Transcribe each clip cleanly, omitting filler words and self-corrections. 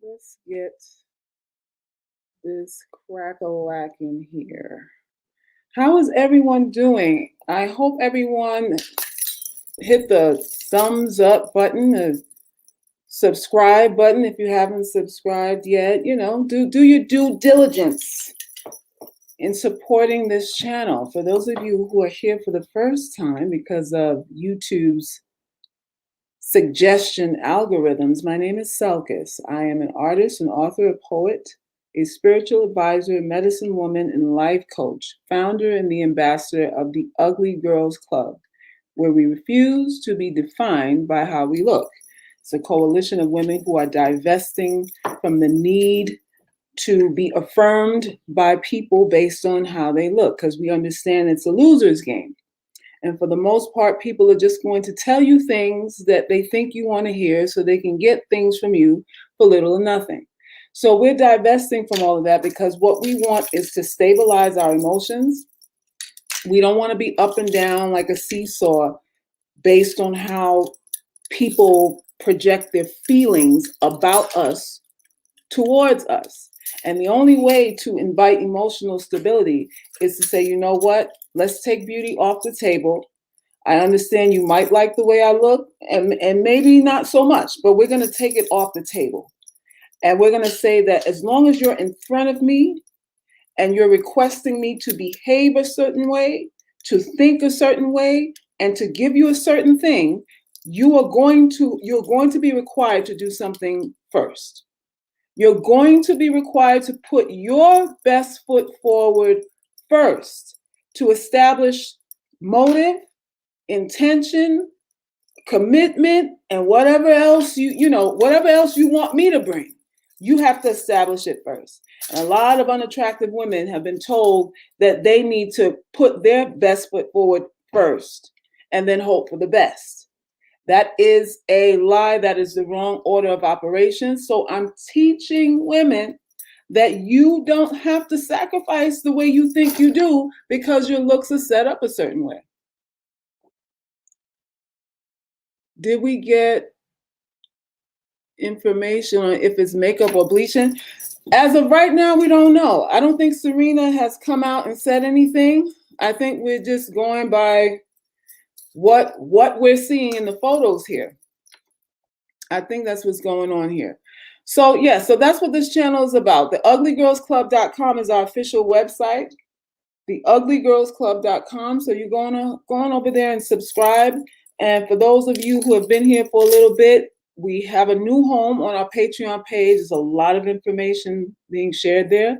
Let's get this crack-a-lack in here. How is everyone doing? I hope everyone hit the thumbs up button, the subscribe button if you haven't subscribed yet. You know, do your due diligence in supporting this channel. For those of you who are here for the first time because of YouTube's suggestion algorithms, my name is Salkis. I am an artist, an author, a poet, a spiritual advisor, medicine woman, and life coach, founder and the ambassador of the Ugly Girls Club, where we refuse to be defined by how we look. It's a coalition of women who are divesting from the need to be affirmed by people based on how they look, because we understand it's a loser's game. And for the most part, people are just going to tell you things that they think you want to hear so they can get things from you for little or nothing. So we're divesting from all of that because what we want is to stabilize our emotions. We don't want to be up and down like a seesaw based on how people project their feelings about us towards us. And the only way to invite emotional stability is to say, you know what? Let's take beauty off the table. I understand you might like the way I look, and maybe not so much, but we're going to take it off the table. And we're going to say that as long as you're in front of me and you're requesting me to behave a certain way, to think a certain way, and to give you a certain thing, you're going to be required to do something first. You're going to be required to put your best foot forward first to establish motive, intention, commitment, and whatever else whatever else you want me to bring. You have to establish it first. And a lot of unattractive women have been told that they need to put their best foot forward first and then hope for the best. That is a lie. That is the wrong order of operations. So I'm teaching women that you don't have to sacrifice the way you think you do because your looks are set up a certain way. Did we get information on if it's makeup or bleaching? As of right now, we don't know. I don't think Serena has come out and said anything. I think we're just going by what we're seeing in the photos here. I think that's what's going on here. So yeah, so that's what this channel is about. The uglygirlsclub.com is our official website. The uglygirlsclub.com. So you're go on over there and subscribe. And for those of you who have been here for a little bit, we have a new home on our Patreon page. There's a lot of information being shared there,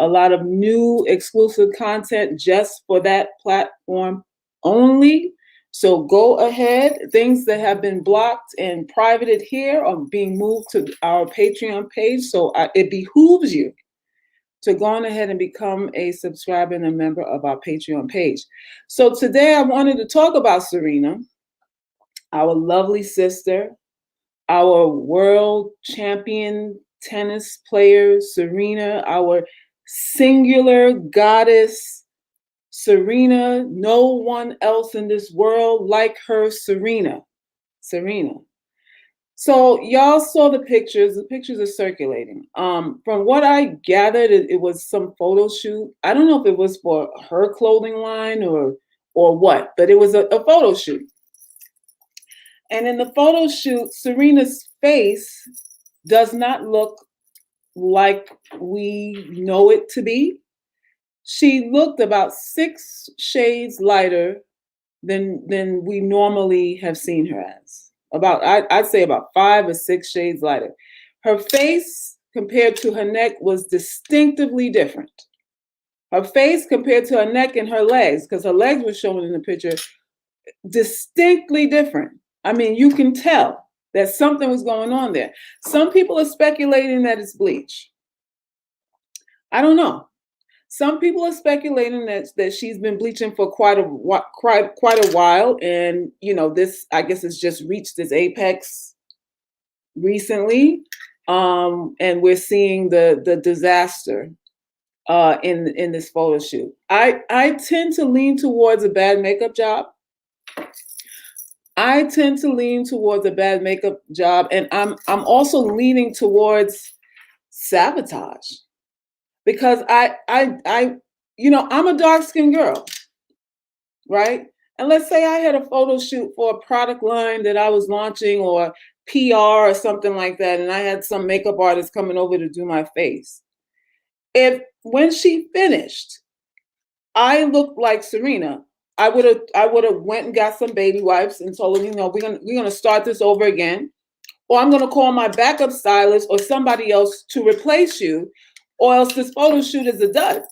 a lot of new exclusive content just for that platform only. So go ahead. Things that have been blocked and privated here are being moved to our Patreon page. So it behooves you to go on ahead and become a subscriber and a member of our Patreon page. So today I wanted to talk about Serena, our lovely sister, our world champion tennis player, Serena, our singular goddess, Serena. No one else in this world like her, Serena. Serena. So y'all saw the pictures. The pictures are circulating. From what I gathered, it was some photo shoot. I don't know if it was for her clothing line or what, but it was a photo shoot. And in the photo shoot, Serena's face does not look like we know it to be. She looked about 6 shades lighter than we normally have seen her as. I'd say about 5 or 6 shades lighter. Her face compared to her neck was distinctively different. Her face compared to her neck and her legs, because her legs were shown in the picture, distinctly different. I mean, you can tell that something was going on there. Some people are speculating that it's bleach. I don't know. Some people are speculating that she's been bleaching for quite a while, and this, I guess, has just reached its apex recently, and we're seeing the disaster in this photo shoot. I tend to lean towards a bad makeup job. I tend to lean towards a bad makeup job, and I'm also leaning towards sabotage. Because I'm a dark-skinned girl, right? And let's say I had a photo shoot for a product line that I was launching or PR or something like that, and I had some makeup artist coming over to do my face. When she finished, I looked like Serena, I would have went and got some baby wipes and told them, we're gonna start this over again, or I'm gonna call my backup stylist or somebody else to replace you, or else this photo shoot is a dud.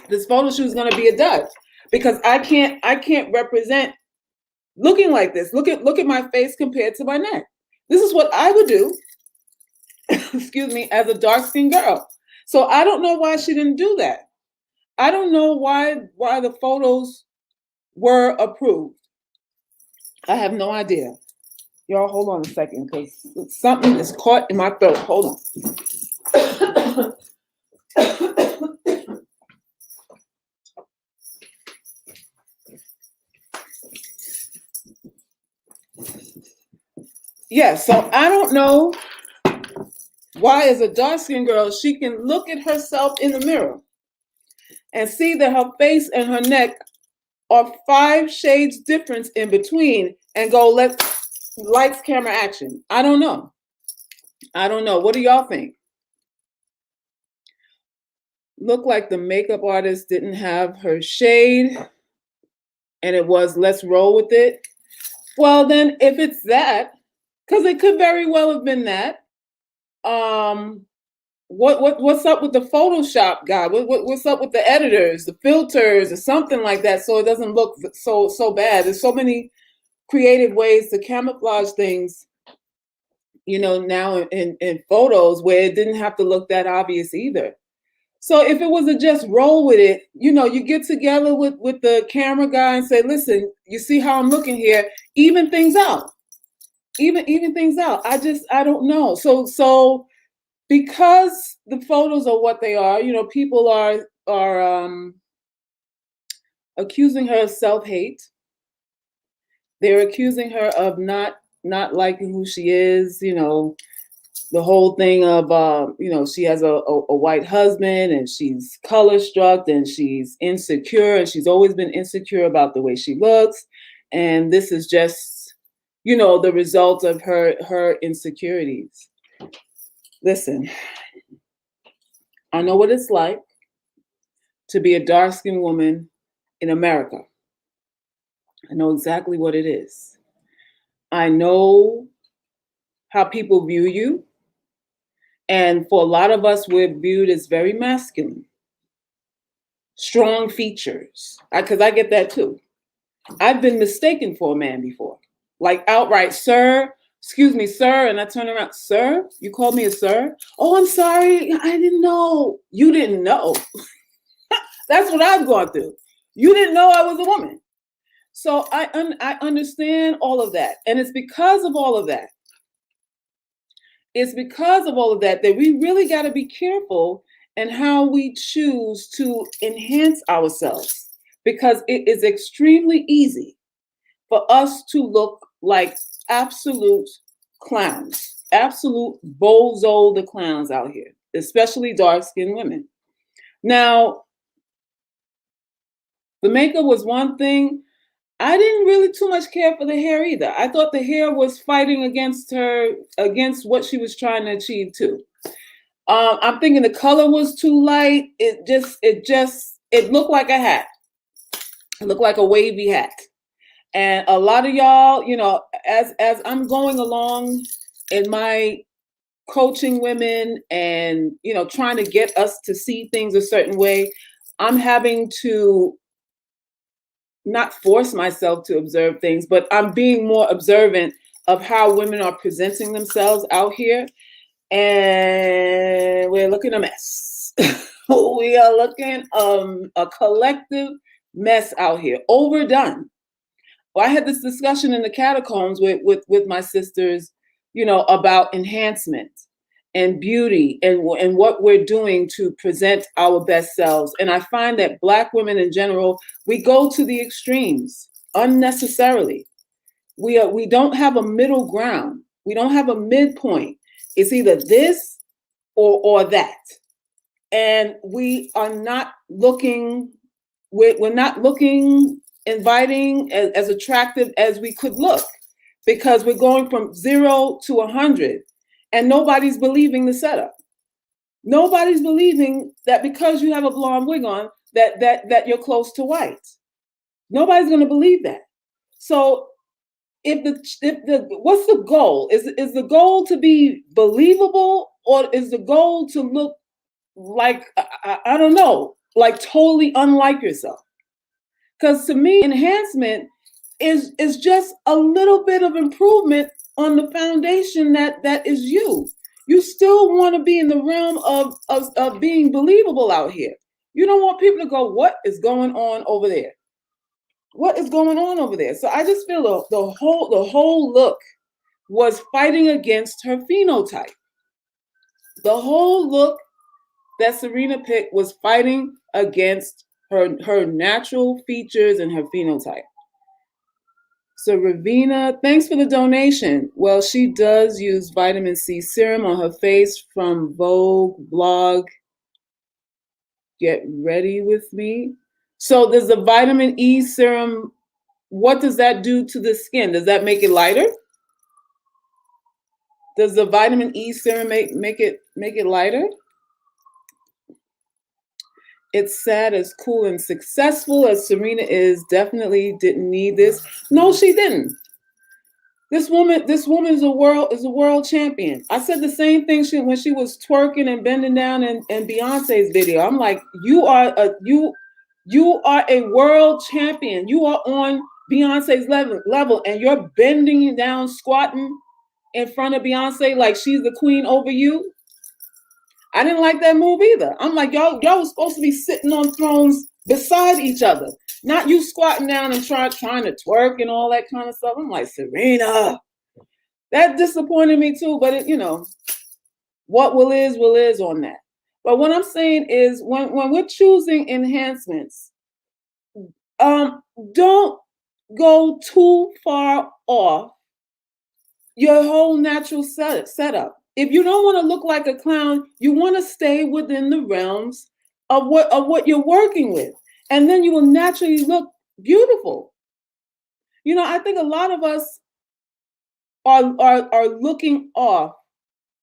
This photo shoot is going to be a dud because I can't represent looking like this. Look at my face compared to my neck. This is what I would do, excuse me, as a dark-skinned girl. So I don't know why she didn't do that. I don't know why the photos were approved. I have no idea. Y'all, hold on a second, because something is caught in my throat. Hold on. Yeah, so I don't know why, as a dark-skinned girl, she can look at herself in the mirror and see that her face and her neck are 5 shades difference in between and go, lights, camera, action. I don't know. What do y'all think? Look like the makeup artist didn't have her shade and it was, let's roll with it. Well, then if it's that, because it could very well have been that, what's up with the Photoshop guy? What's up with the editors, the filters, or something like that, so it doesn't look so bad? There's so many creative ways to camouflage things, now in photos, where it didn't have to look that obvious either. So if it was a just roll with it, you get together with the camera guy and say, listen, you see how I'm looking here? Even things out. Even things out. I don't know. So because the photos are what they are, people are accusing her of self-hate. They're accusing her of not liking who she is, the whole thing of, she has a white husband and she's color struck and she's insecure and she's always been insecure about the way she looks. And this is just the result of her insecurities. Listen, I know what it's like to be a dark-skinned woman in America. I know exactly what it is. I know how people view you. And for a lot of us, we're viewed as very masculine, strong features. Because I get that too. I've been mistaken for a man before, like outright, sir, excuse me, sir. And I turn around, sir, you called me a sir? Oh, I'm sorry. I didn't know. You didn't know. That's what I've gone through. You didn't know I was a woman. So I understand all of that. And it's because of all of that. It's because of all of that that we really got to be careful in how we choose to enhance ourselves, because it is extremely easy for us to look like absolute clowns, absolute bozo the clowns out here, especially dark-skinned women. Now, the makeup was one thing. I didn't really too much care for the hair either. I thought the hair was fighting against what she was trying to achieve too. I'm thinking the color was too light. It looked like a hat. It looked like a wavy hat. And a lot of y'all, as I'm going along in my coaching women and, trying to get us to see things a certain way, I'm having to not force myself to observe things, but I'm being more observant of how women are presenting themselves out here. And we're looking a mess. We are looking a collective mess out here, overdone. Well, I had this discussion in the catacombs with my sisters, about enhancement and beauty and what we're doing to present our best selves. And I find that Black women in general, we go to the extremes unnecessarily. We don't have a middle ground. We don't have a midpoint. It's either this or that. And we are not looking, we're not looking inviting as attractive as we could look, because we're going from 0 to 100 and nobody's believing the setup. Nobody's believing that because you have a blonde wig on that you're close to white. Nobody's going to believe that. So what's the goal? Is the goal to be believable, or is the goal to look like, I don't know, like totally unlike yourself? Because to me, enhancement is just a little bit of improvement on the foundation that is you. You still want to be in the realm of being believable out here. You don't want people to go, what is going on over there? What is going on over there? So I just feel the whole look was fighting against her phenotype. The whole look that Serena picked was fighting against her natural features and her phenotype. So Ravina, thanks for the donation. Well, she does use vitamin C serum on her face from Vogue blog. Get ready with me. So there's the vitamin E serum. What does that do to the skin? Does that make it lighter? Does the vitamin E serum make it lighter? It's sad, as cool and successful as Serena is, definitely didn't need this. No, she didn't. This woman is a world champion. I said the same thing when she was twerking and bending down in Beyonce's video. I'm like, you are a world champion. You are on Beyonce's level, and you're bending down, squatting in front of Beyonce like she's the queen over you. I didn't like that move either. I'm like, y'all was supposed to be sitting on thrones beside each other, not you squatting down and trying to twerk and all that kind of stuff. I'm like, Serena, that disappointed me too. But what will is on that. But what I'm saying is, when we're choosing enhancements, don't go too far off your whole natural setup. If you don't want to look like a clown, you want to stay within the realms of what you're working with. And then you will naturally look beautiful. I think a lot of us are looking off,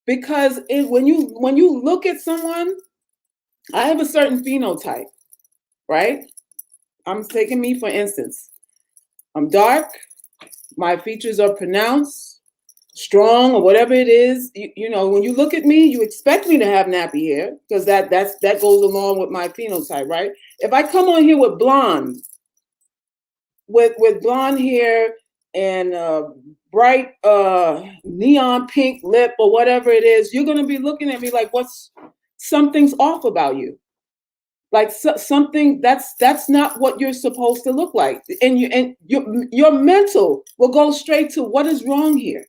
because when you look at someone, I have a certain phenotype, right? I'm taking me for instance. I'm dark, my features are pronounced, strong, or whatever it is. You know, when you look at me, you expect me to have nappy hair because that goes along with my phenotype, right? If I come on here with blonde, with blonde hair and bright neon pink lip or whatever it is, you're gonna be looking at me like, something's off about you. Like something that's not what you're supposed to look like, and your mental will go straight to what is wrong here.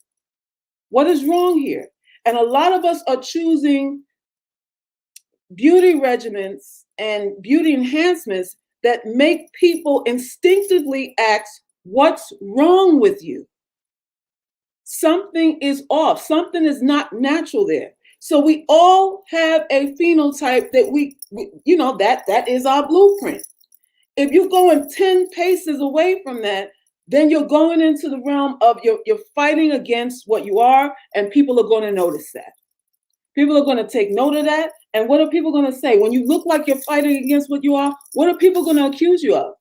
What is wrong here? And a lot of us are choosing beauty regimens and beauty enhancements that make people instinctively ask, what's wrong with you? Something is off. Something is not natural there. So we all have a phenotype that that is our blueprint. If you're going 10 paces away from that, then you're going into the realm of you're fighting against what you are, and people are going to notice that. People are going to take note of that. And what are people going to say? When you look like you're fighting against what you are, what are people going to accuse you of?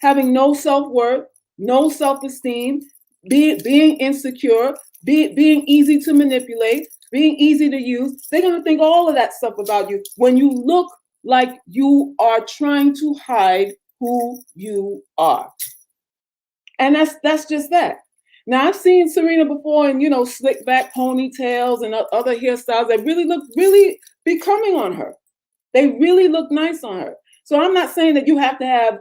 Having no self-worth, no self-esteem, being insecure, being easy to manipulate, being easy to use. They're going to think all of that stuff about you when you look like you are trying to hide who you are. And that's just that. Now, I've seen Serena before in, slick back ponytails and other hairstyles that really look really becoming on her. They really look nice on her. So I'm not saying that you have to have,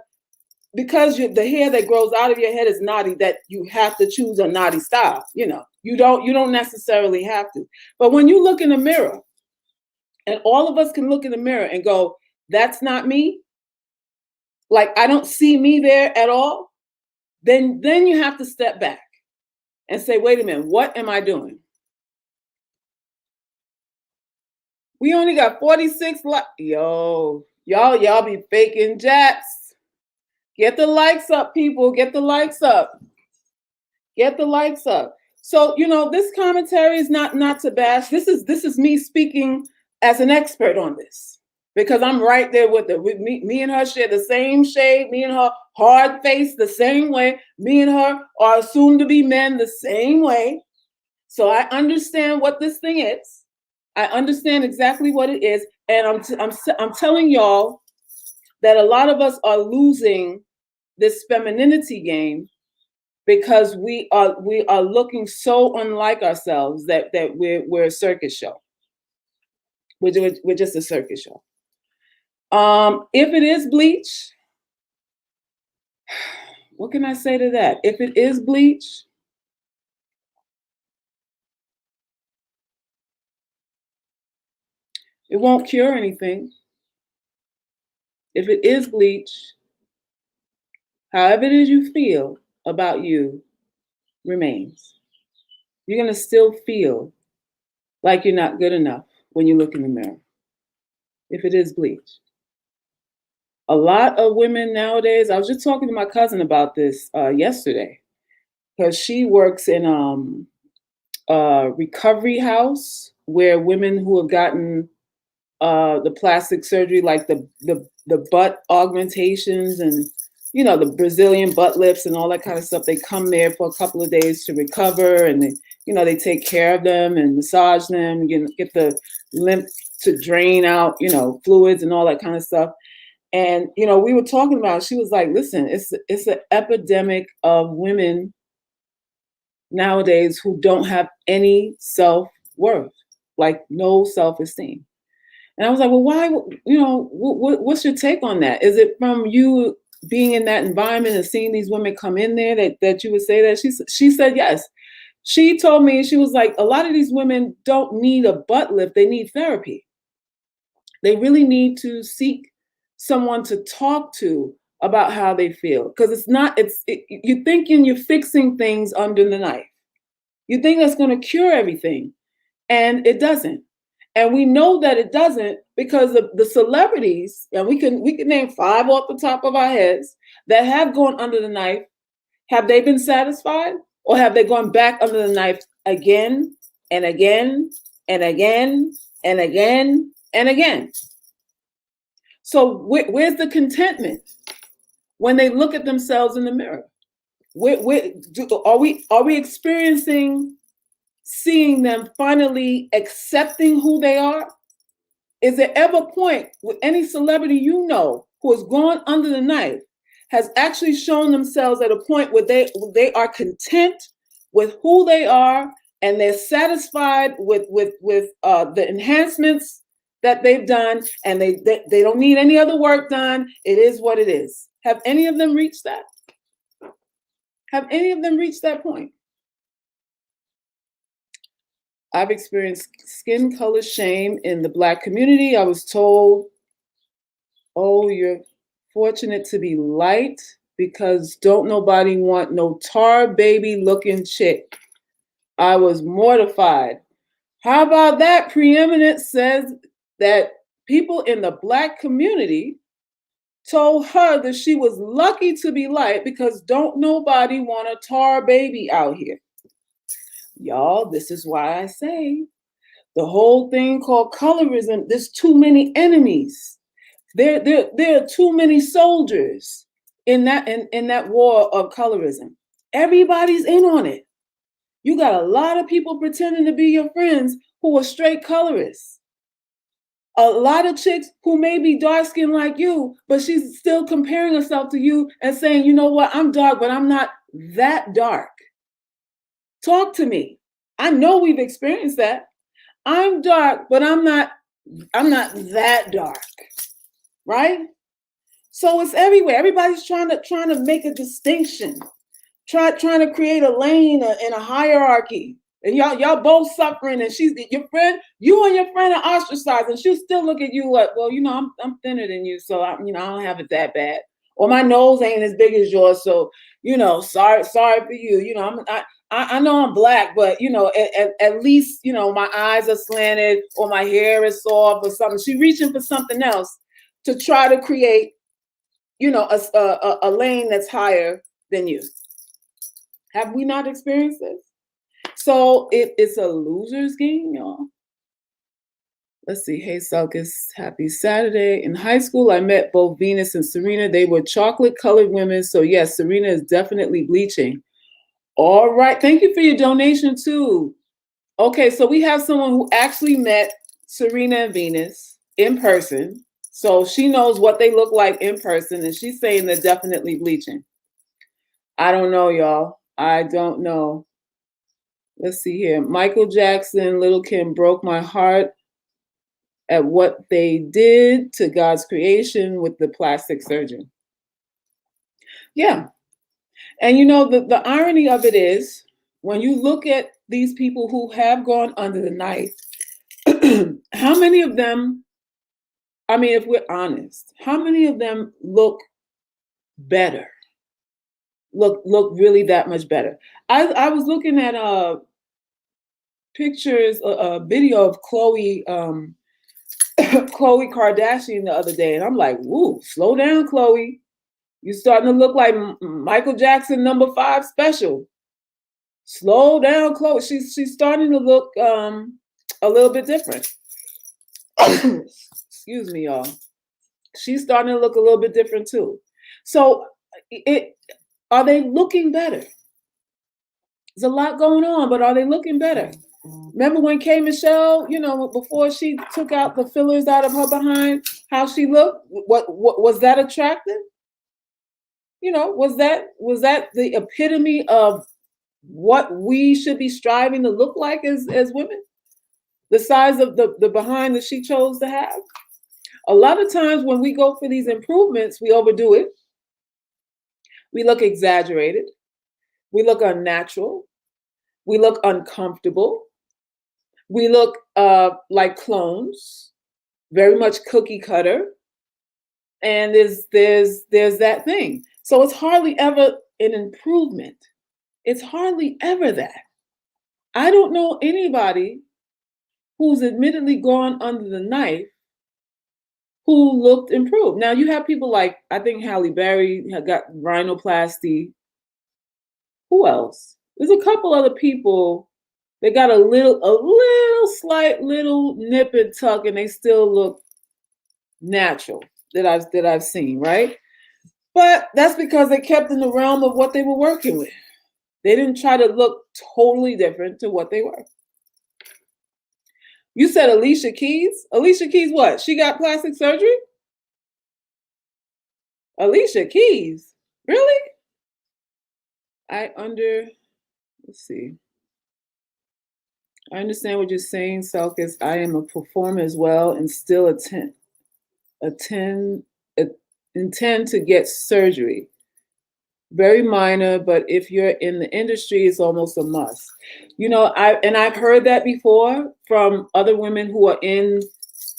because the hair that grows out of your head is naughty, that you have to choose a naughty style. You don't necessarily have to. But when you look in the mirror, and all of us can look in the mirror and go, that's not me. Like, I don't see me there at all. Then you have to step back and say, wait a minute, what am I doing? We only got 46 likes. Yo, y'all be faking jats. Get the likes up, people. Get the likes up. Get the likes up. So, this commentary is not to bash. This is me speaking as an expert on this, because I'm right there with her. Me and her share the same shade. Me and her hard face the same way. Me and her are soon to be men the same way. So I understand what this thing is. I understand exactly what it is. And I'm telling y'all that a lot of us are losing this femininity game because we are looking so unlike ourselves that we're a circus show. We're just a circus show. If it is bleach, what can I say to that? If it is bleach, it won't cure anything. If it is bleach, however it is you feel about you remains. You're going to still feel like you're not good enough when you look in the mirror. If it is bleach. A lot of women nowadays, I was just talking to my cousin about this yesterday, because she works in a recovery house where women who have gotten the plastic surgery, like the butt augmentations and the Brazilian butt lifts and all that kind of stuff, they come there for a couple of days to recover, and they take care of them and massage them, get the lymph to drain out fluids and all that kind of stuff. And we were talking about, she was like, listen, it's an epidemic of women nowadays who don't have any self-worth, like no self-esteem. And I was like, well, why, what's your take on that? Is it from you being in that environment and seeing these women come in there that you would say that? She said yes. She told me, she was like, a lot of these women don't need a butt lift, they need therapy. They really need to seek someone to talk to about how they feel. Because you're thinking you're fixing things under the knife. You think that's going to cure everything, and it doesn't. And we know that it doesn't because of the celebrities, and we can name 5 off the top of our heads that have gone under the knife. Have they been satisfied? Or have they gone back under the knife again and again and again and again and again? So where's the contentment when they look at themselves in the mirror? Are we experiencing seeing them finally accepting who they are? Is there ever a point with any celebrity you know who has gone under the knife has actually shown themselves at a point where they are content with who they are and they're satisfied with the enhancements that they've done, and they don't need any other work done? It is what it is. Have any of them reached that? Have any of them reached that point? I've experienced skin color shame in the Black community. I was told, oh, you're fortunate to be light because don't nobody want no tar baby looking chick. I was mortified. How about that? Preeminence says that people in the Black community told her that she was lucky to be light because don't nobody want a tar baby out here. Y'all, this is why I say the whole thing called colorism, there's too many enemies. There are too many soldiers in that war of colorism. Everybody's in on it. You got a lot of people pretending to be your friends who are straight colorists. A lot of chicks who may be dark skinned like you, but she's still comparing herself to you and saying, you know what, I'm dark, but I'm not that dark. Talk to me. I know we've experienced that. I'm dark, but I'm not that dark. Right? So it's everywhere. Everybody's trying to make a distinction, trying to create a lane in a hierarchy. And y'all both suffering, and she's your friend. You and your friend are ostracized, and she'll still look at you like, well, you know, I'm thinner than you, so I don't have it that bad. Or my nose ain't as big as yours, so you know, sorry for you. You know, I know I'm Black, but you know, at least you know my eyes are slanted or my hair is soft or something. She's reaching for something else to try to create, you know, a lane that's higher than you. Have we not experienced this? So it's a loser's game, y'all. Let's see. Hey, Salkis, happy Saturday. In high school, I met both Venus and Serena. They were chocolate-colored women. So yes, Serena is definitely bleaching. All right. Thank you for your donation, too. Okay, so we have someone who actually met Serena and Venus in person. So she knows what they look like in person, and she's saying they're definitely bleaching. I don't know, y'all. I don't know. Let's see here. Michael Jackson, Little Kim broke my heart at what they did to God's creation with the plastic surgeon. Yeah. And you know, the irony of it is, when you look at these people who have gone under the knife, how many of them, I mean, if we're honest, how many of them look better? Look really that much better. I was looking at pictures, a video of Khloe Kardashian the other day, and I'm like, woo, slow down, Khloe. You're starting to look like Michael Jackson #5 special. Slow down, Khloe. She's starting to look a little bit different. Excuse me, y'all. She's starting to look a little bit different too. So are they looking better? There's a lot going on, but are they looking better? Remember when K. Michelle, you know, before she took out the fillers out of her behind, how she looked? What was that attractive? You know, was that the epitome of what we should be striving to look like as women? The size of the behind that she chose to have? A lot of times when we go for these improvements, we overdo it. We look exaggerated. We look unnatural. We look uncomfortable. We look like clones, very much cookie cutter. And there's that thing. So it's hardly ever an improvement. It's hardly ever that. I don't know anybody who's admittedly gone under the knife who looked improved. Now you have people like, I think Halle Berry had got rhinoplasty. Who else? There's a couple other people. They got a slight little nip and tuck, and they still look natural that I've seen, right? But that's because they kept in the realm of what they were working with. They didn't try to look totally different to what they were. You said Alicia Keys? Alicia Keys what? She got plastic surgery? Alicia Keys? Really? Let's see. I understand what you're saying, Salkis. I am a performer as well and still attend, intend to get surgery. Very minor, but if you're in the industry, it's almost a must. I've heard that before from other women who are in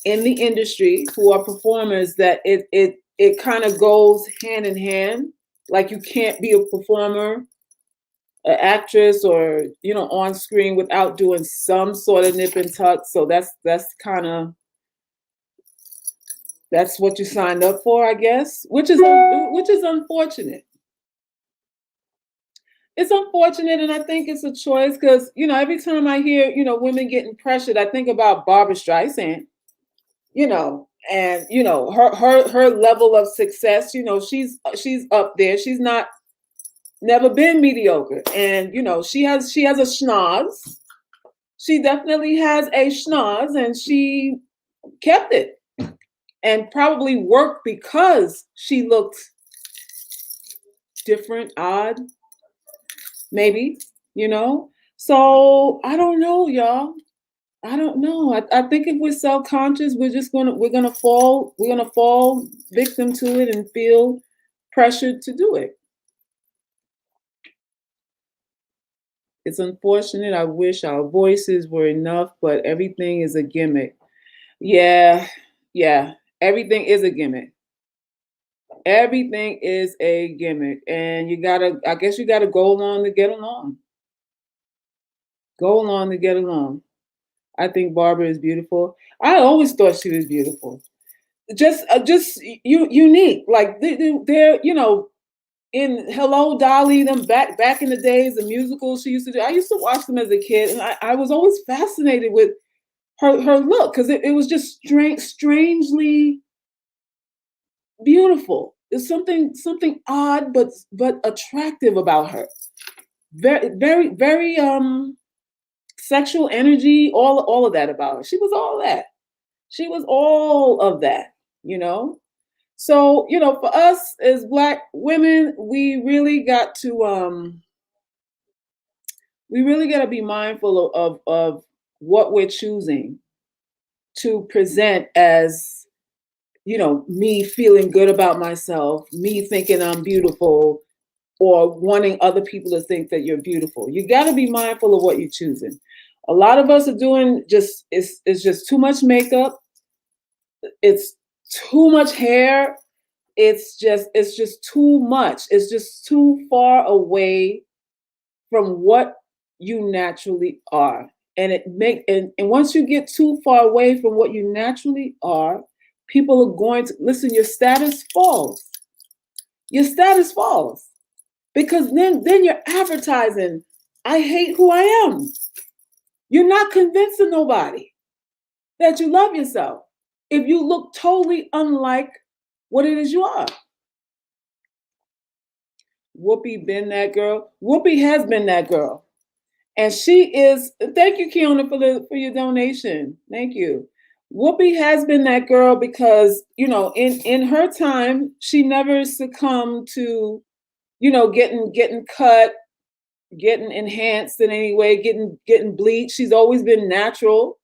the industry, who are performers, that it kind of goes hand in hand. Like you can't be a performer, an actress, or on screen without doing some sort of nip and tuck. So that's what you signed up for, I guess, which is unfortunate. It's unfortunate, and I think it's a choice because every time I hear women getting pressured, I think about Barbara Streisand, and her level of success. She's up there. She's never been mediocre, and she has a schnoz. She definitely has a schnoz, and she kept it, and probably worked because she looked different, odd. Maybe, So I don't know, y'all. I don't know. I think if we're self-conscious, we're gonna fall victim to it and feel pressured to do it. It's unfortunate. I wish our voices were enough, but everything is a gimmick. Yeah. Everything is a gimmick. Everything is a gimmick, and I guess you gotta go along to get along. Go along to get along. I think Barbara is beautiful. I always thought she was beautiful. Just unique. Like they're in Hello Dolly, them back in the days, the musicals she used to do. I used to watch them as a kid, and I was always fascinated with her look because it was just strangely beautiful. There's something odd but attractive about her. Very sexual energy, all of that about her. She was all that. She was all of that, So, for us as Black women, we really got to be mindful of what we're choosing to present as me feeling good about myself, me thinking I'm beautiful, or wanting other people to think that you're beautiful. You got to be mindful of what you're choosing. A lot of us are doing it's just too much makeup. It's too much hair. It's just too much. It's just too far away from what you naturally are. And and once you get too far away from what you naturally are, people are going to listen, your status falls. Your status falls. Because then you're advertising, I hate who I am. You're not convincing nobody that you love yourself if you look totally unlike what it is you are. Whoopi been that girl. Whoopi has been that girl. And she is, thank you, Kiona, for your donation. Thank you. Whoopi has been that girl because, in her time, she never succumbed to, getting cut, getting enhanced in any way, getting bleached. She's always been natural.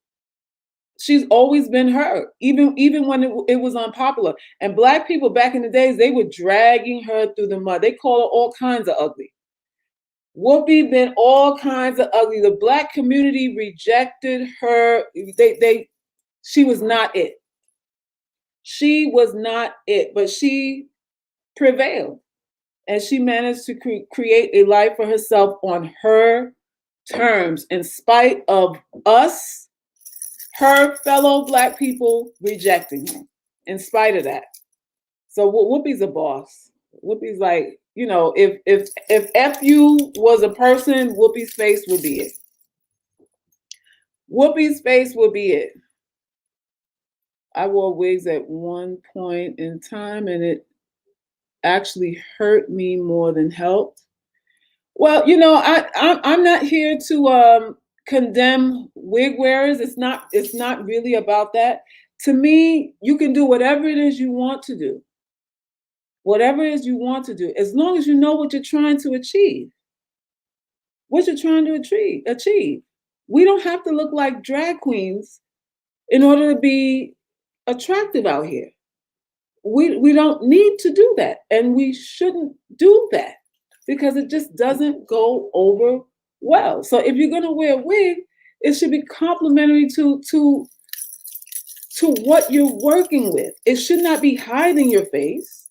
She's always been her, even when it was unpopular. And Black people back in the days, they were dragging her through the mud. They call her all kinds of ugly. Whoopi been all kinds of ugly. The Black community rejected her. She was not it. She was not it, but she prevailed. And she managed to create a life for herself on her terms, in spite of us, her fellow Black people, rejecting her, in spite of that. So Whoopi's a boss. Whoopi's like, if FU was a person, Whoopi's face would be it. Whoopi's face would be it. I wore wigs at one point in time, and it actually hurt me more than helped. Well, I'm not here to condemn wig wearers. It's not really about that. To me, you can do whatever it is you want to do. Whatever it is you want to do, as long as you know what you're trying to achieve. What you're trying to achieve. We don't have to look like drag queens in order to be attractive out here. We don't need to do that, and we shouldn't do that because it just doesn't go over well. So if you're going to wear a wig, it should be complementary to what you're working with. It should not be hiding your face.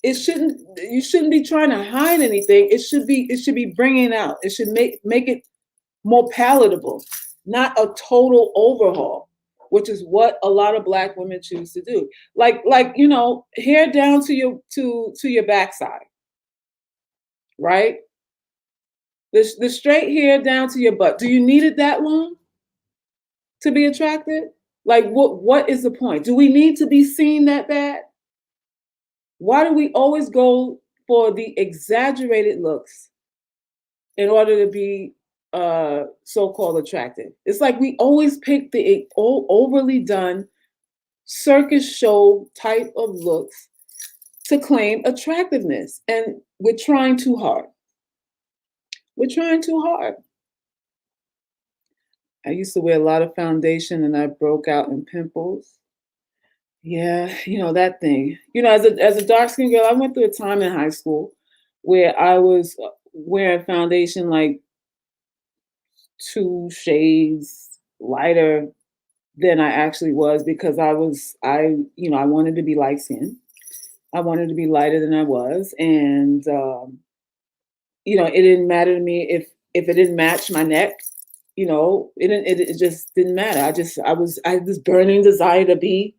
You shouldn't be trying to hide anything. It should be bringing it out. It should make it more palatable, not a total overhaul, which is what a lot of Black women choose to do. Like hair down to your backside, right? The straight hair down to your butt. Do you need it that long to be attractive? Like what is the point? Do we need to be seen that bad? Why do we always go for the exaggerated looks in order to be so-called attractive? It's like we always pick the overly done circus show type of looks to claim attractiveness, and we're trying too hard. We're trying too hard. I used to wear a lot of foundation, and I broke out in pimples. Yeah, that thing. As a dark-skinned girl, I went through a time in high school where I was wearing foundation like 2 shades lighter than I actually was, because I wanted to be light skinned. I wanted to be lighter than I was, and it didn't matter to me if it didn't match my neck. It just didn't matter. I had this burning desire to be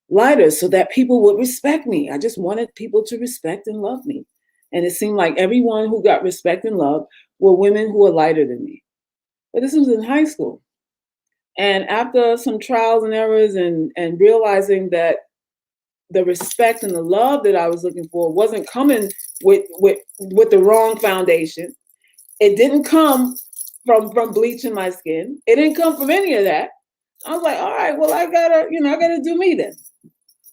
lighter so that people would respect me. I just wanted people to respect and love me. And it seemed like everyone who got respect and love were women who were lighter than me. But this was in high school. And after some trials and errors and realizing that the respect and the love that I was looking for wasn't coming with the wrong foundation. It didn't come from bleaching my skin. It didn't come from any of that. I was like, all right, well, I gotta do me then.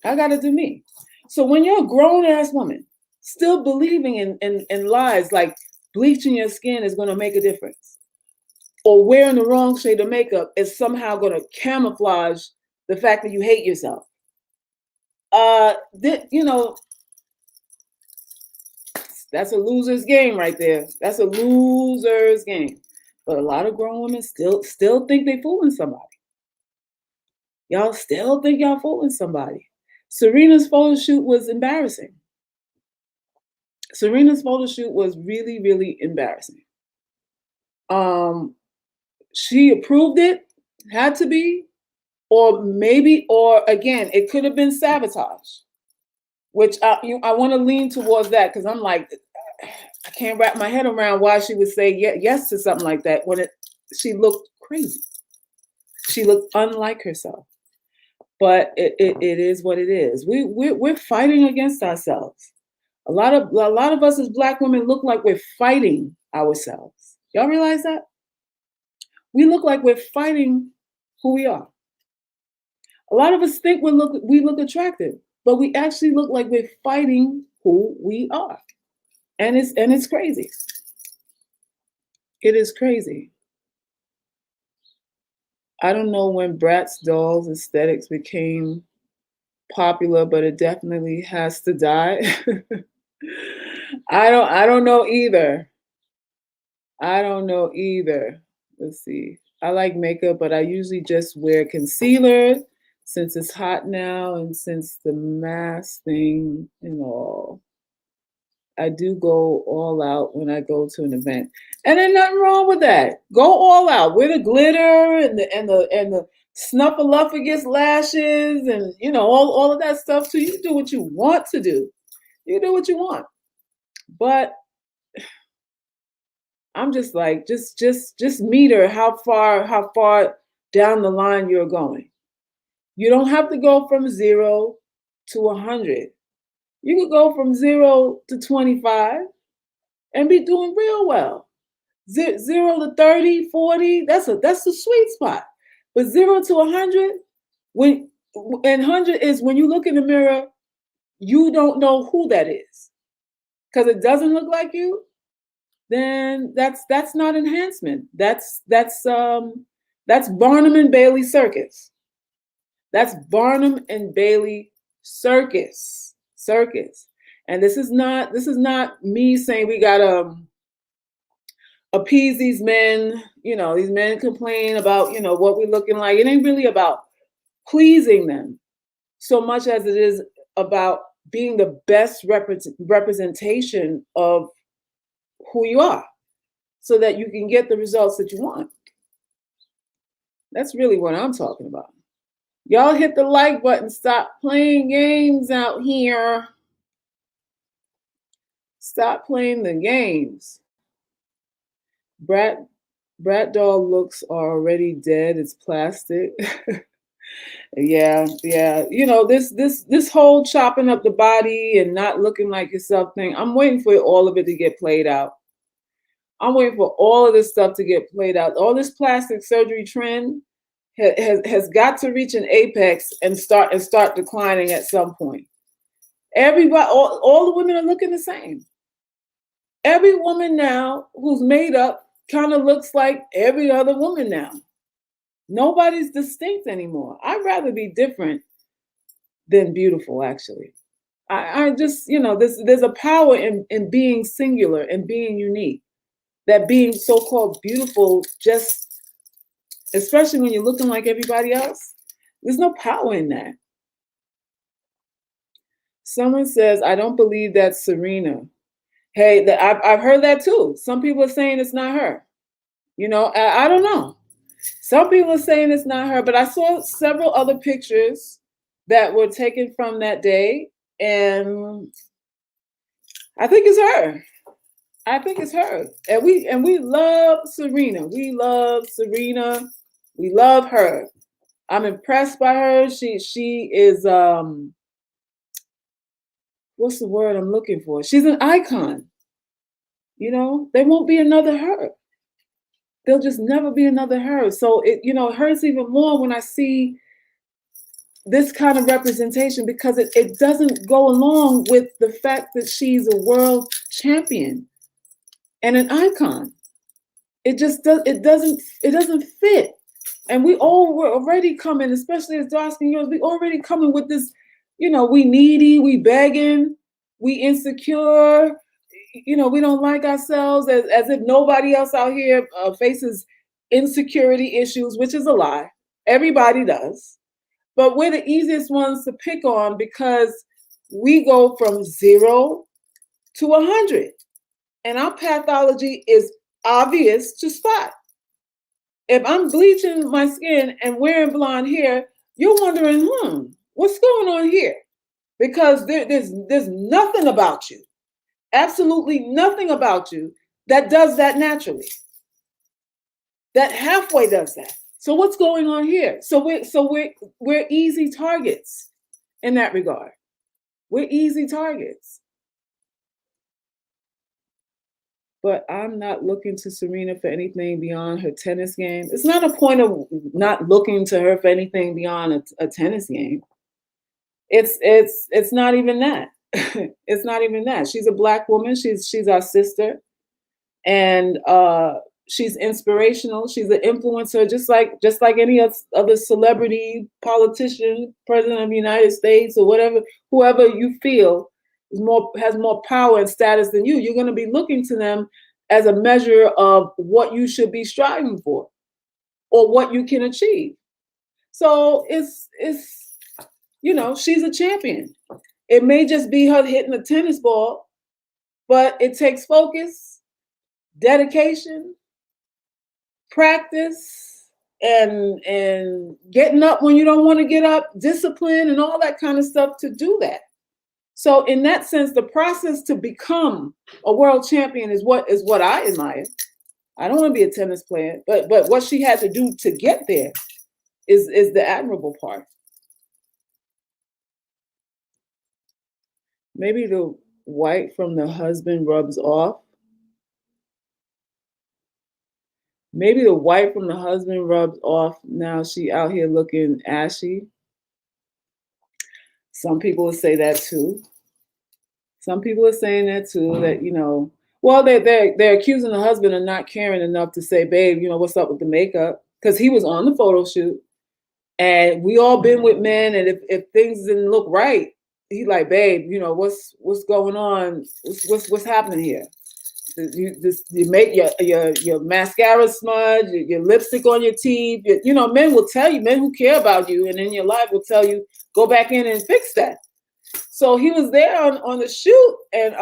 I gotta do me. So when you're a grown-ass woman still believing in lies like bleaching your skin is gonna make a difference, or wearing the wrong shade of makeup is somehow gonna camouflage the fact that you hate yourself, that's a loser's game right there. That's a loser's game. But a lot of grown women still think they're fooling somebody. Y'all still think y'all fooling somebody. Serena's photo shoot was embarrassing. Serena's photo shoot was really, really embarrassing. She approved it, had to be, or again, it could have been sabotage, which I want to lean towards that, because I'm like, I can't wrap my head around why she would say yes to something like that when she looked crazy. She looked unlike herself. But it is what it is. We're fighting against ourselves. A lot of us as Black women look like we're fighting ourselves. Y'all realize that? We look like we're fighting who we are. A lot of us think we look attractive, but we actually look like we're fighting who we are. And it's crazy. It is crazy. I don't know when Bratz dolls aesthetics became popular, but it definitely has to die. I don't know either. Let's see. I like makeup, but I usually just wear concealer since it's hot now, and since the mask thing and all. I do go all out when I go to an event, and there's nothing wrong with that. Go all out. Wear the glitter and the snuffleupagus lashes, and all of that stuff too. You do what you want to do. You do what you want. But I'm just like, just meter how far down the line you're going. You don't have to go from 0 to 100. You could go from 0 to 25 and be doing real well. 0 to 30, 40, that's the sweet spot. But 0 to 100, when and 100 is when you look in the mirror, you don't know who that is because it doesn't look like you. Then that's not enhancement. That's Barnum and Bailey circus. That's Barnum and Bailey circus. And this is not me saying we gotta appease these men. These men complain about what we're looking like. It ain't really about pleasing them so much as it is about being the best representation of who you are so that you can get the results that you want. That's really what I'm talking about. Y'all hit the like button. Stop playing games out here. Stop playing the games. Brat doll looks are already dead. It's plastic. Yeah. This whole chopping up the body and not looking like yourself thing, I'm waiting for all of it to get played out. I'm waiting for all of this stuff to get played out. All this plastic surgery trend has got to reach an apex and start declining at some point. Everybody, all the women are looking the same. Every woman now who's made up kind of looks like every other woman now. Nobody's distinct anymore. I'd rather be different than beautiful, actually. I just, there's a power in being singular and being unique. That being so-called beautiful, just, especially when you're looking like everybody else, there's no power in that. Someone says, I don't believe that's Serena. Hey, I've heard that too. Some people are saying it's not her. I don't know. Some people are saying it's not her, but I saw several other pictures that were taken from that day, and I think it's her. And we love Serena. We love Serena. We love her. I'm impressed by her. She is what's the word I'm looking for? She's an icon. There won't be another her. There'll just never be another her. So it hurts even more when I see this kind of representation because it doesn't go along with the fact that she's a world champion and an icon. It doesn't fit. And we all were already coming, especially as dark skin girls, we already coming with this, we needy, we begging, we insecure, we don't like ourselves as if nobody else out here faces insecurity issues, which is a lie. Everybody does. But we're the easiest ones to pick on because we go from 0 to 100. And our pathology is obvious to spot. If I'm bleaching my skin and wearing blonde hair, you're wondering, what's going on here? Because there's nothing about you, absolutely nothing about you that does that naturally. That halfway does that. So what's going on here? So we're easy targets in that regard. We're easy targets. But I'm not looking to Serena for anything beyond her tennis game. It's not a point of not looking to her for anything beyond a tennis game. It's not even that. It's not even that. She's a Black woman. She's our sister, and she's inspirational. She's an influencer, just like any other celebrity, politician, president of the United States, or whoever you feel has more power and status than you. You're going to be looking to them as a measure of what you should be striving for or what you can achieve. So it's she's a champion. It may just be her hitting a tennis ball, but it takes focus, dedication, practice, and getting up when you don't want to get up, discipline, and all that kind of stuff to do that. So in that sense, the process to become a world champion is what I admire. I don't want to be a tennis player, but what she had to do to get there is the admirable part. Maybe the white from the husband rubs off. Maybe the white from the husband rubs off. Now she out here looking ashy. Some people will say that too. Some people are saying that too, that, well, they're accusing the husband of not caring enough to say, babe, what's up with the makeup? Because he was on the photo shoot. And we all been with men, and if things didn't look right, he like, babe, what's going on? What's happening here? You make your mascara smudge, your lipstick on your teeth. Men will tell you, men who care about you and in your life will tell you, go back in and fix that. So he was there on the shoot, and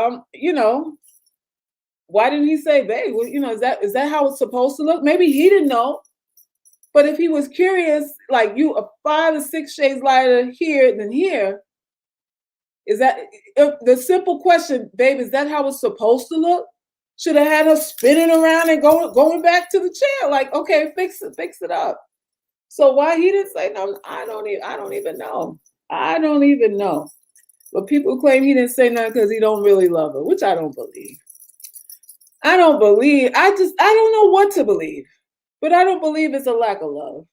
why didn't he say, babe? Well, is that how it's supposed to look? Maybe he didn't know. But if he was curious, like you are 5 or 6 shades lighter here than here, is that the simple question, babe, is that how it's supposed to look? Should have had her spinning around and going back to the chair. Like, okay, fix it up. So why he didn't say no, I don't even know. I don't even know. But people claim he didn't say nothing because he don't really love her, which I don't believe. I don't know what to believe. But I don't believe it's a lack of love.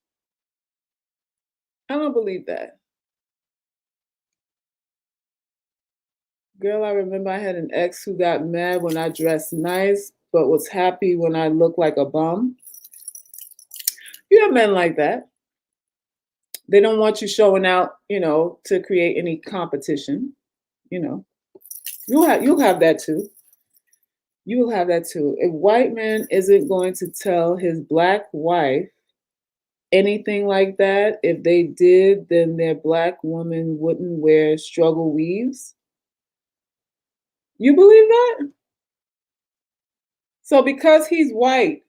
I don't believe that. Girl, I remember I had an ex who got mad when I dressed nice, but was happy when I looked like a bum. You have men like that. They don't want you showing out, to create any competition. You'll have that too. You will have that too. A white man isn't going to tell his black wife anything like that. If they did, then their black woman wouldn't wear struggle weaves. You believe that? So because he's white,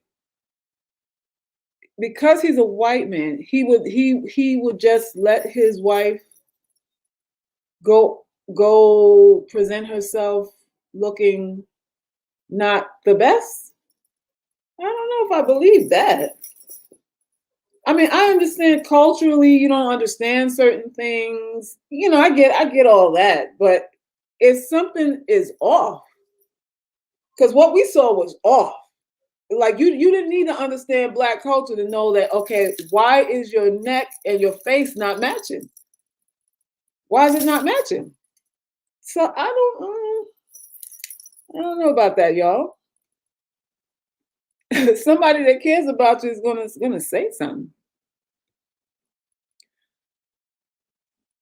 because he's a white man, he would just let his wife go present herself looking not the best? I don't know if I believe that. I mean, I understand culturally you don't understand certain things. I get all that, but if something is off, because what we saw was off. Like you didn't need to understand black culture to know that, okay, why is your neck and your face not matching? Why is it not matching? So I don't know about that, y'all. Somebody that cares about you is gonna say something.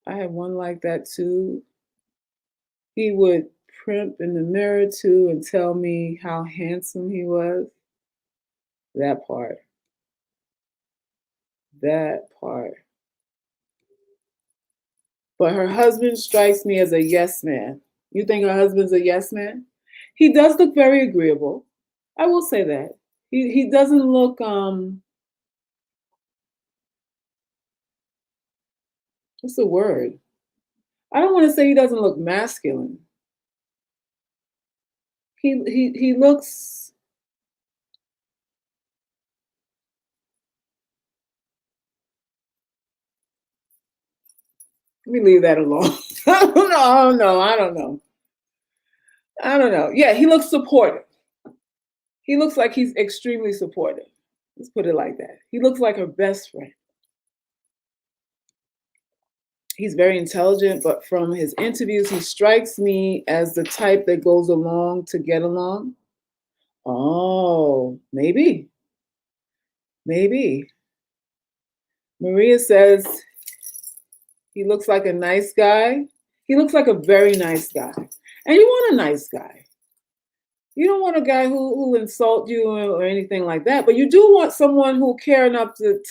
I had one like that too. He would primp in the mirror too and tell me how handsome he was. That part. That part. But her husband strikes me as a yes man. You think her husband's a yes man? He does look very agreeable. I will say that. He doesn't look what's the word? I don't want to say he doesn't look masculine. He looks, let me leave that alone. I don't know. Yeah, he looks supportive. He looks like he's extremely supportive. Let's put it like that. He looks like her best friend. He's very intelligent, but from his interviews, he strikes me as the type that goes along to get along. Oh, maybe. Maybe. Maria says he looks like a nice guy. He looks like a very nice guy. And you want a nice guy. You don't want a guy who insult you or anything like that, but you do want someone who care enough to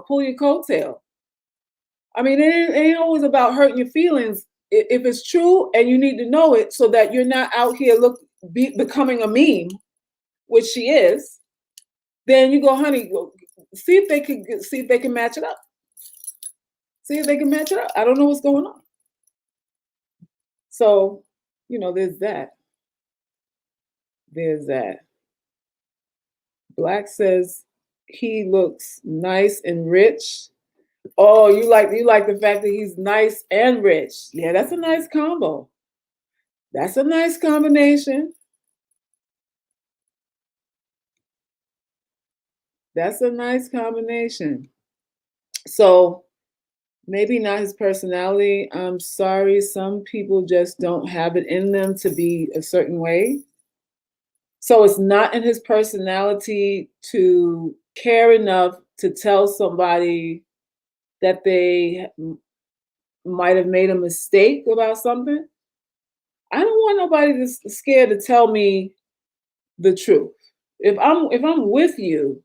pull your coattail. I mean, it ain't always about hurting your feelings if it's true, and you need to know it so that you're not out here becoming a meme, which she is. Then you go, honey, see if they can match it up. See if they can match it up. I don't know what's going on. So, there's that. There's that. Black says he looks nice and rich. Oh, you like the fact that he's nice and rich. Yeah, that's a nice combo. That's a nice combination. That's a nice combination. So maybe not his personality. I'm sorry, some people just don't have it in them to be a certain way. So it's not in his personality to care enough to tell somebody that they might have made a mistake about something. I don't want nobody that's scared to tell me the truth. If I'm with you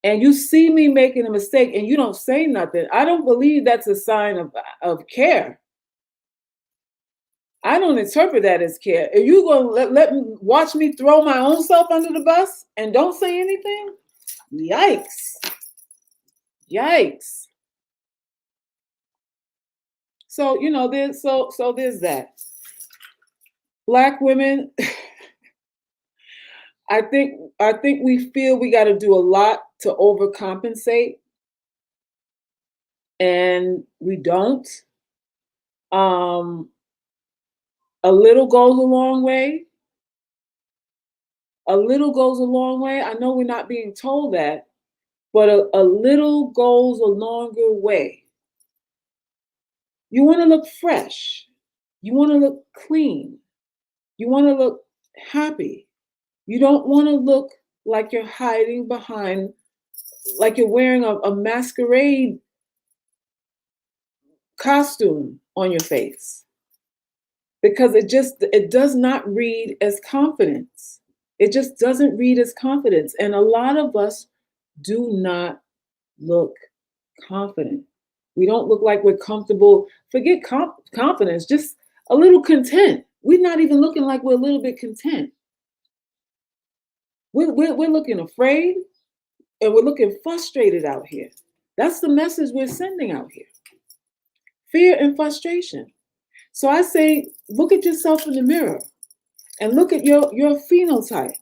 and you see me making a mistake and you don't say nothing, I don't believe that's a sign of care. I don't interpret that as care. If you gonna let me watch me throw my own self under the bus and don't say anything, yikes. Yikes. So there's that. Black women, I think we feel we got to do a lot to overcompensate, and we don't. A little goes a long way. A little goes a long way. I know we're not being told that, but a little goes a longer way. You want to look fresh. You want to look clean. You want to look happy. You don't want to look like you're hiding behind, like you're wearing a masquerade costume on your face, because it does not read as confidence. It just doesn't read as confidence. And a lot of us do not look confident. We don't look like we're comfortable. Forget confidence, just a little content. We're not even looking like we're a little bit content. We're looking afraid, and we're looking frustrated out here. That's the message we're sending out here. Fear and frustration. So I say, look at yourself in the mirror and look at your phenotype.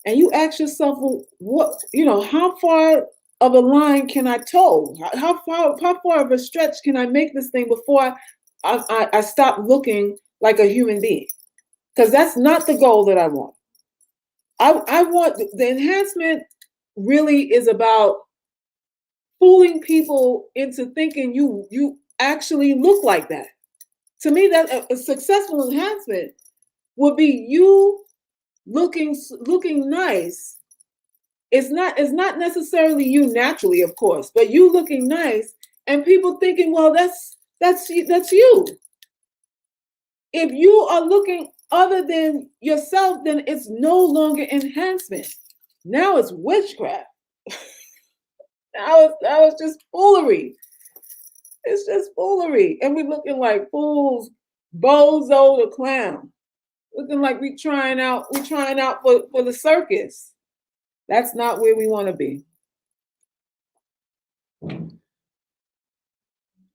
And you ask yourself, well, how far of a line can I toe? How far of a stretch can I make this thing before I stop looking like a human being? Because that's not the goal that I want. I want the enhancement really is about fooling people into thinking you actually look like that. To me, that a successful enhancement would be you looking nice. It's not necessarily you naturally, of course, but you looking nice and people thinking, well, that's you. If you are looking other than yourself, then it's no longer enhancement. Now it's witchcraft. Now it's just foolery. It's just foolery. And we're looking like fools, bozo the clown. Looking like we're trying out for the circus. That's not where we want to be.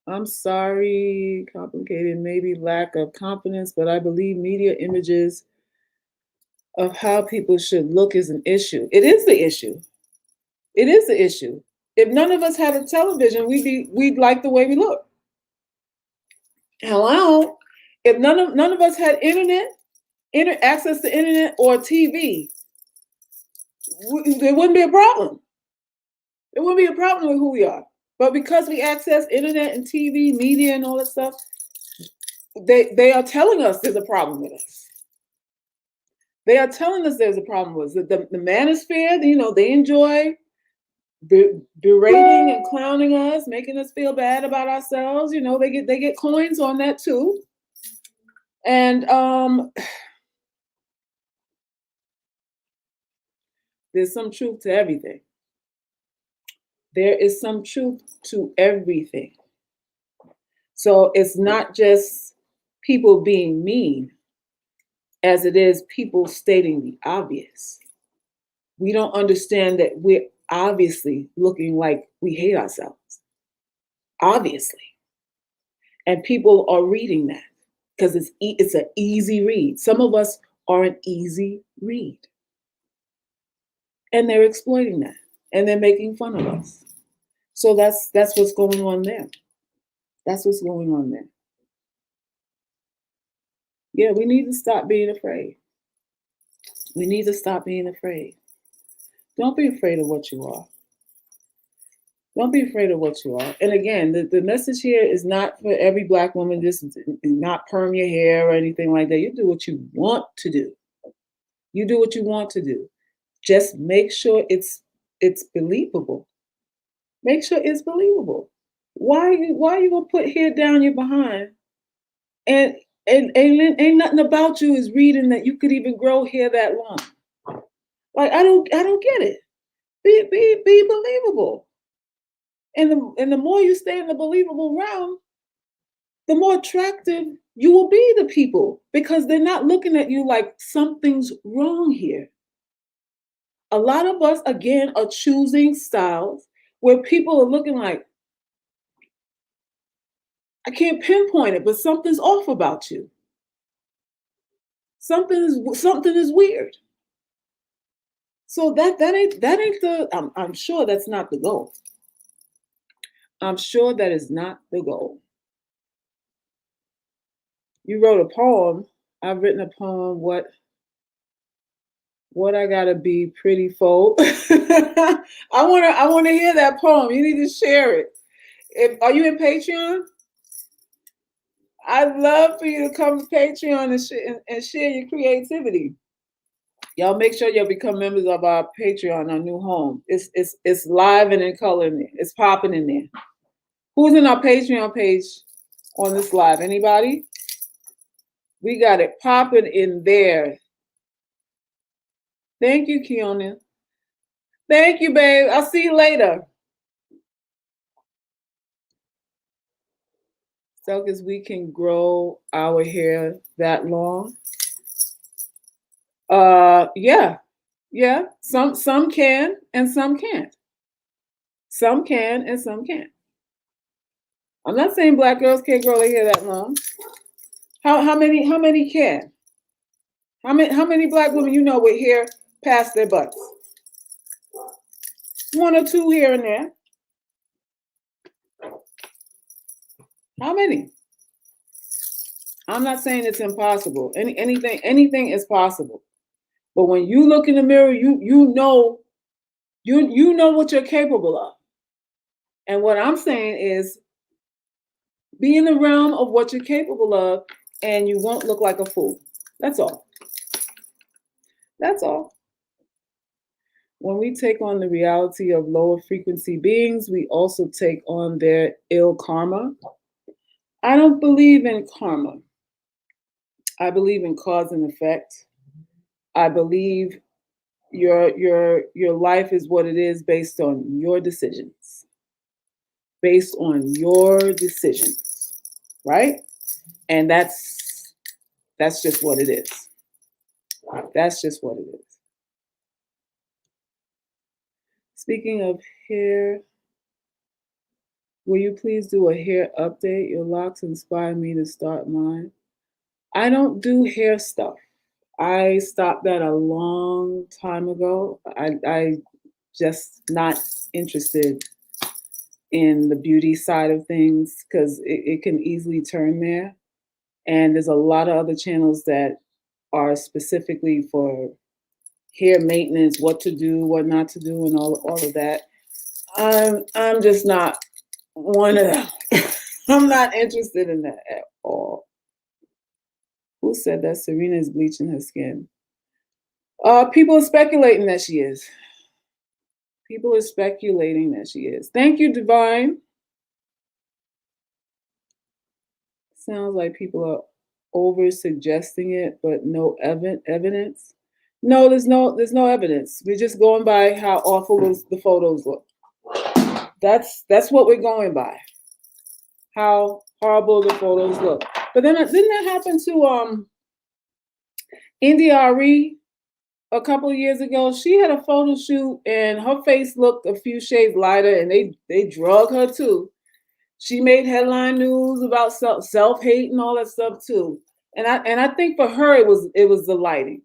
I'm sorry, complicated, maybe lack of confidence, but I believe media images of how people should look is an issue. It is the issue. It is the issue. If none of us had a television, we'd like the way we look. Hello? If none of us had access to internet or TV, there wouldn't be a problem. There wouldn't be a problem with who we are. But because we access internet and TV, media, and all that stuff, they are telling us there's a problem with us. They are telling us there's a problem with us. The manosphere, they enjoy berating and clowning us, making us feel bad about ourselves. They get coins on that too. And there's some truth to everything. There is some truth to everything. So it's not just people being mean as it is people stating the obvious. We don't understand that we're obviously looking like we hate ourselves. Obviously. And people are reading that. because it's an easy read. Some of us are an easy read. And they're exploiting that. And they're making fun of us. So that's what's going on there. That's what's going on there. Yeah, we need to stop being afraid. We need to stop being afraid. Don't be afraid of what you are. Don't be afraid of what you are. And again, the message here is not for every Black woman, just not perm your hair or anything like that. You do what you want to do. You do what you want to do. Just make sure it's believable. Make sure it's believable. Why are you gonna put hair down your behind and ain't nothing about you is reading that you could even grow hair that long? Like I don't get it. Be believable. And the more you stay in the believable realm, the more attractive you will be to people because they're not looking at you like something's wrong here. A lot of us, again, are choosing styles where people are looking like, I can't pinpoint it, but something's off about you. Something is weird. So that ain't the. I'm sure that's not the goal. I'm sure that is not the goal. You wrote a poem. I've written a poem. What I gotta be pretty for? I wanna hear that poem. You need to share it. Are you in Patreon? I'd love for you to come to Patreon and share your creativity. Y'all make sure y'all become members of our Patreon, our new home. It's live and in color in there. It's popping in there. Who's in our Patreon page on this live? Anybody? We got it popping in there. Thank you, Keona. Thank you, babe. I'll see you later. Salkis, we can grow our hair that long. Yeah. Some can and some can't. Some can and some can't. I'm not saying Black girls can't grow their hair that long. How many can? How many Black women you know with hair past their butts? One or two here and there. How many? I'm not saying it's impossible. Anything is possible. But when you look in the mirror, you know what you're capable of. And what I'm saying is be in the realm of what you're capable of and you won't look like a fool. That's all. That's all. When we take on the reality of lower frequency beings, we also take on their ill karma. I don't believe in karma. I believe in cause and effect. I believe your life is what it is based on your decisions. Based on your decisions, right? And that's just what it is. That's just what it is. Speaking of hair, will you please do a hair update? Your locks inspire me to start mine. I don't do hair stuff. I stopped that a long time ago. I just not interested in the beauty side of things because it can easily turn there. And there's a lot of other channels that are specifically for hair maintenance, what to do, what not to do, and all of that. I'm just not one of them. I'm not interested in that at all. Who said that Serena is bleaching her skin? People are speculating that she is. People are speculating that she is. Thank you, Divine. Sounds like people are over suggesting it, but no evidence. No, there's no evidence. We're just going by how awful the photos look. That's what we're going by. How horrible the photos look. But then didn't that happen to India.Arie a couple of years ago? She had a photo shoot and her face looked a few shades lighter, and they drug her too. She made headline news about self-hate and all that stuff too. And I think for her it was the lighting.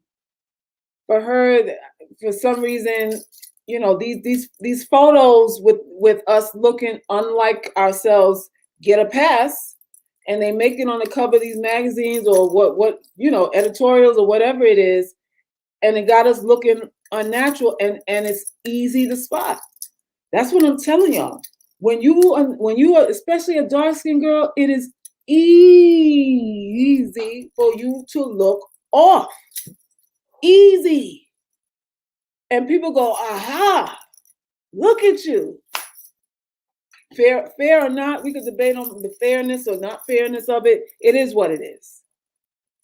For her, for some reason, these photos with us looking unlike ourselves get a pass, and they make it on the cover of these magazines or what editorials or whatever it is, and it got us looking unnatural, and it's easy to spot. That's what I'm telling y'all. When you are especially a dark skinned girl, it is easy for you to look off. Easy. And people go, aha, look at you. Fair or not, we could debate on the fairness or not fairness of it. It is what it is.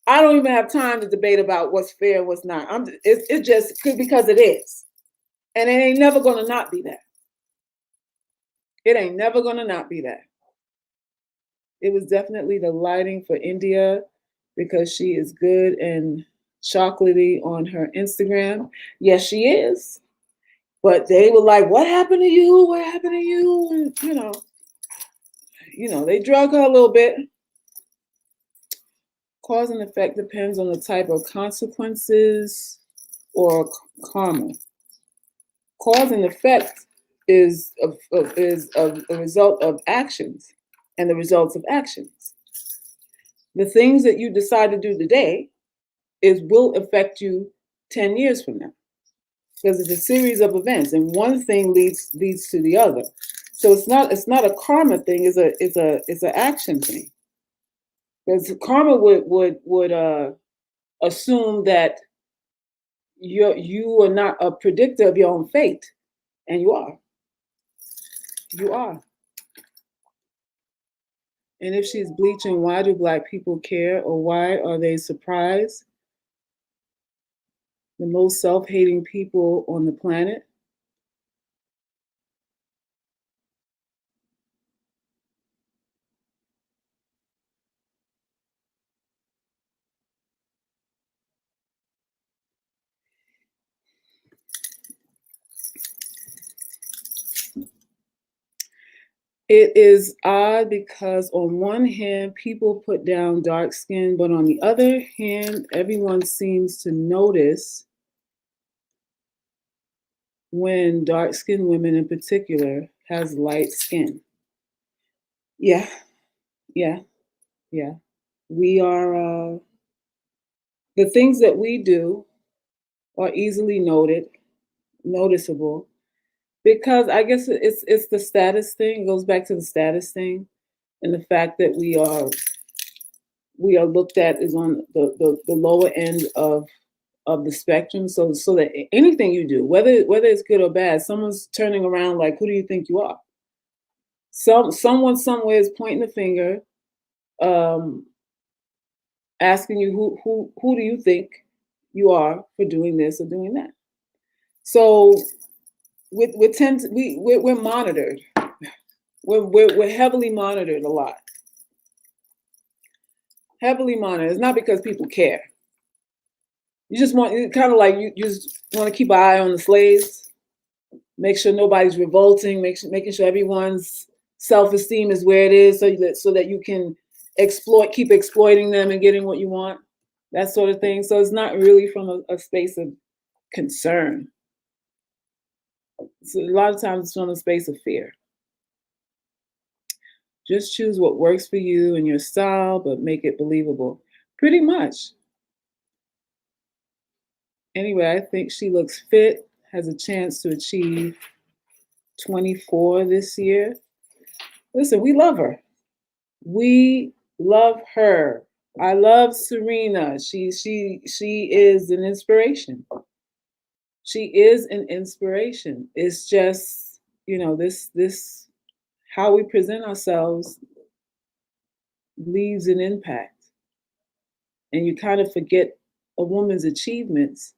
I don't even have time to debate about what's fair and what's not. It just because it is. And it ain't never gonna not be that. It ain't never gonna not be that. It was definitely the lighting for India, because she is good and chocolatey on her Instagram. Yes, she is. But they were like, "What happened to you? What happened to you?" And, they drug her a little bit. Cause and effect depends on the type of consequences or karma. Cause and effect is a result of actions, and the results of actions. The things that you decide to do today will affect you 10 years from now, because it's a series of events, and one thing leads to the other. So it's not a karma thing. It's an action thing. Because karma would assume that you are not a predictor of your own fate, and you are. You are. And if she's bleaching, why do Black people care, or why are they surprised? The most self-hating people on the planet. It is odd because on one hand, people put down dark skin, but on the other hand, everyone seems to notice when dark-skinned women in particular has light skin. Yeah, yeah, yeah. We are, the things that we do are easily noticeable, because I guess it's the status thing. It goes back to the status thing, and the fact that we are looked at as on the lower end of the spectrum. So that anything you do, whether it's good or bad, someone's turning around like, who do you think you are? Someone somewhere is pointing the finger, asking you who do you think you are for doing this or doing that. So we're monitored. We're heavily monitored a lot. Heavily monitored. It's not because people care. You just want, kind of like you just want to keep an eye on the slaves, make sure nobody's revolting, making sure everyone's self-esteem is where it is, so that you can keep exploiting them and getting what you want, that sort of thing. So it's not really from a space of concern. So a lot of times it's from a space of fear. Just choose what works for you and your style, but make it believable. Pretty much. Anyway, I think she looks fit, has a chance to achieve 24 this year. Listen, we love her. We love her. I love Serena. She is an inspiration. She is an inspiration. It's just, this how we present ourselves leaves an impact. And you kind of forget a woman's achievements,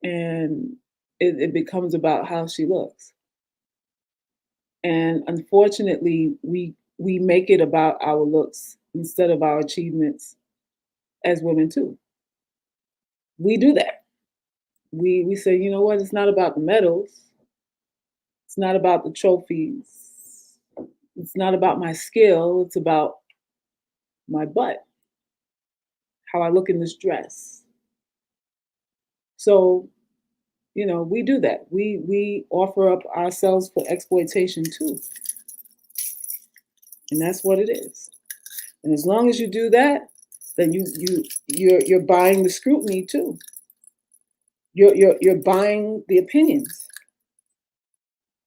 and it becomes about how she looks. And unfortunately, we make it about our looks instead of our achievements as women too. We do that. We say, you know what, it's not about the medals. It's not about the trophies. It's not about my skill, it's about my butt, how I look in this dress. So, we do that. We offer up ourselves for exploitation too. And that's what it is. And as long as you do that, then you're buying the scrutiny too. You're buying the opinions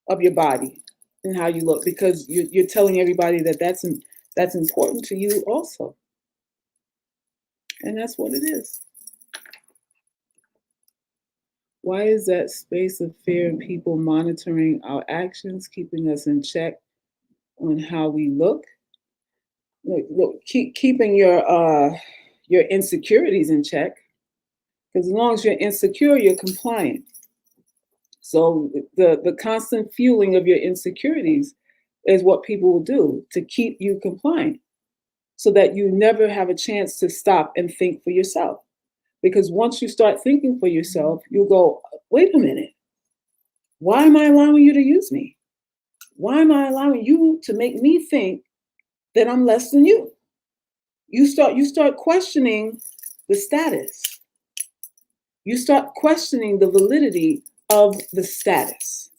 of your body and how you look, because you're telling everybody that that's important to you also. And that's what it is. Why is that space of fear and people monitoring our actions, keeping us in check on how we look? Look, keeping your insecurities in check, because as long as you're insecure, you're compliant. So the constant fueling of your insecurities is what people will do to keep you compliant, so that you never have a chance to stop and think for yourself. Because once you start thinking for yourself, you'll go, wait a minute, why am I allowing you to use me? Why am I allowing you to make me think that I'm less than you? You start questioning the status. You start questioning the validity of the status.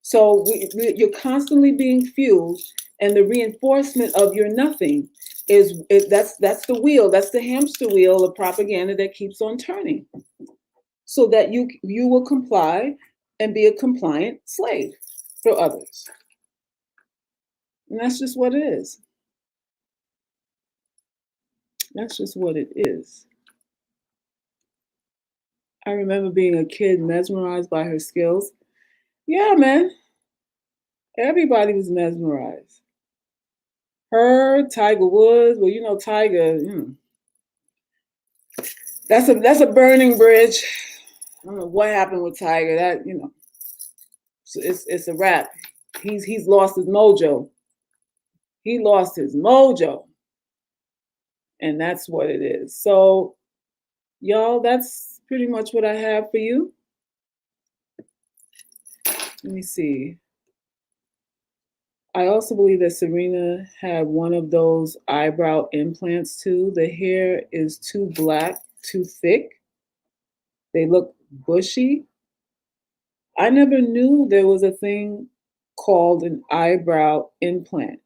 So you're constantly being fueled, and the reinforcement of your nothing that's the wheel, that's the hamster wheel of propaganda that keeps on turning, so that you will comply and be a compliant slave for others. And that's just what it is. That's just what it is. I remember being a kid mesmerized by her skills. Yeah, man. Everybody was mesmerized. Her, Tiger Woods. Well, Tiger, that's a burning bridge. I don't know what happened with Tiger. That, it's a wrap. He's lost his mojo. He lost his mojo. And that's what it is. So, y'all, that's pretty much what I have for you. Let me see. I also believe that Serena had one of those eyebrow implants too. The hair is too black, too thick. They look bushy. I never knew there was a thing called an eyebrow implant.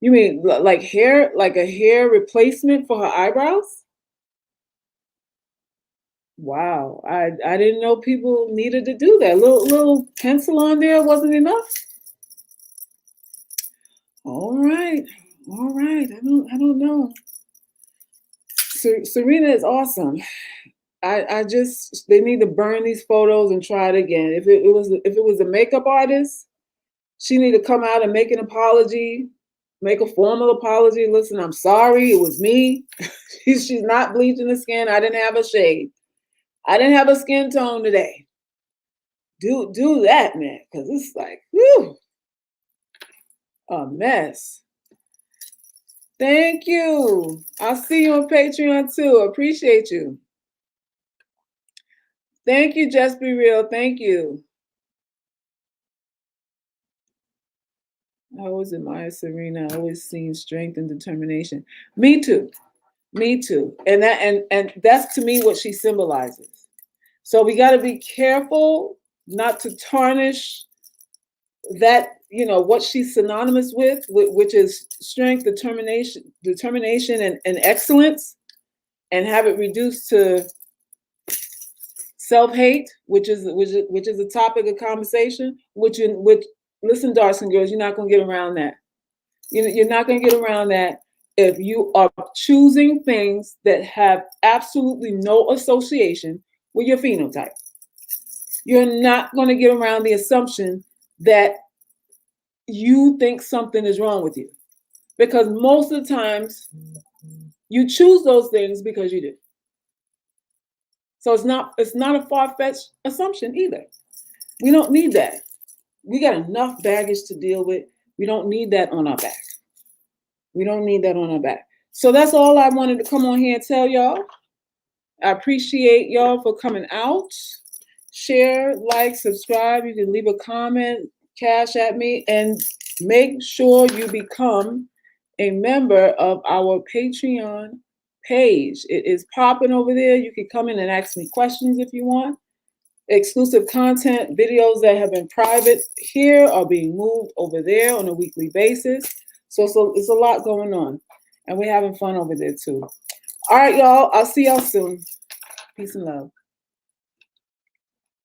You mean like a hair replacement for her eyebrows? Wow, I didn't know people needed to do that. Little pencil on there wasn't enough. All right. I don't know. Serena is awesome. They need to burn these photos and try it again. If it was a makeup artist, she need to come out and make an apology, make a formal apology. Listen, I'm sorry, it was me. She's not bleaching the skin. I didn't have a shade. I didn't have a skin tone today. Do that, man, because it's like, whew, a mess. Thank you. I'll see you on Patreon too. Appreciate you. Thank you, Just Be Real. Thank you. I always admire Serena. I always seen strength and determination. Me too. Me too. And that's to me what she symbolizes. So we got to be careful not to tarnish that, what she's synonymous with, which is strength, determination, and excellence, and have it reduced to self-hate, which is a topic of conversation. Which listen, darks and girls, you're not gonna get around that. You're not gonna get around that if you are choosing things that have absolutely no association with your phenotype. You're not gonna get around the assumption that you think something is wrong with you, because most of the times you choose those things because you do. So it's not a far-fetched assumption either. We don't need that. We got enough baggage to deal with. We don't need that on our back. We don't need that on our back. So that's all I wanted to come on here and tell y'all. I appreciate y'all for coming out. Share, like, subscribe. You can leave a comment, cash at me, and Make sure you become a member of our Patreon page. It is popping over there. You can come in and ask me questions if you want. Exclusive content, videos that have been private here are being moved over there on a weekly basis. So it's a lot going on. And we're having fun over there too. All right, y'all. I'll see y'all soon. Peace and love.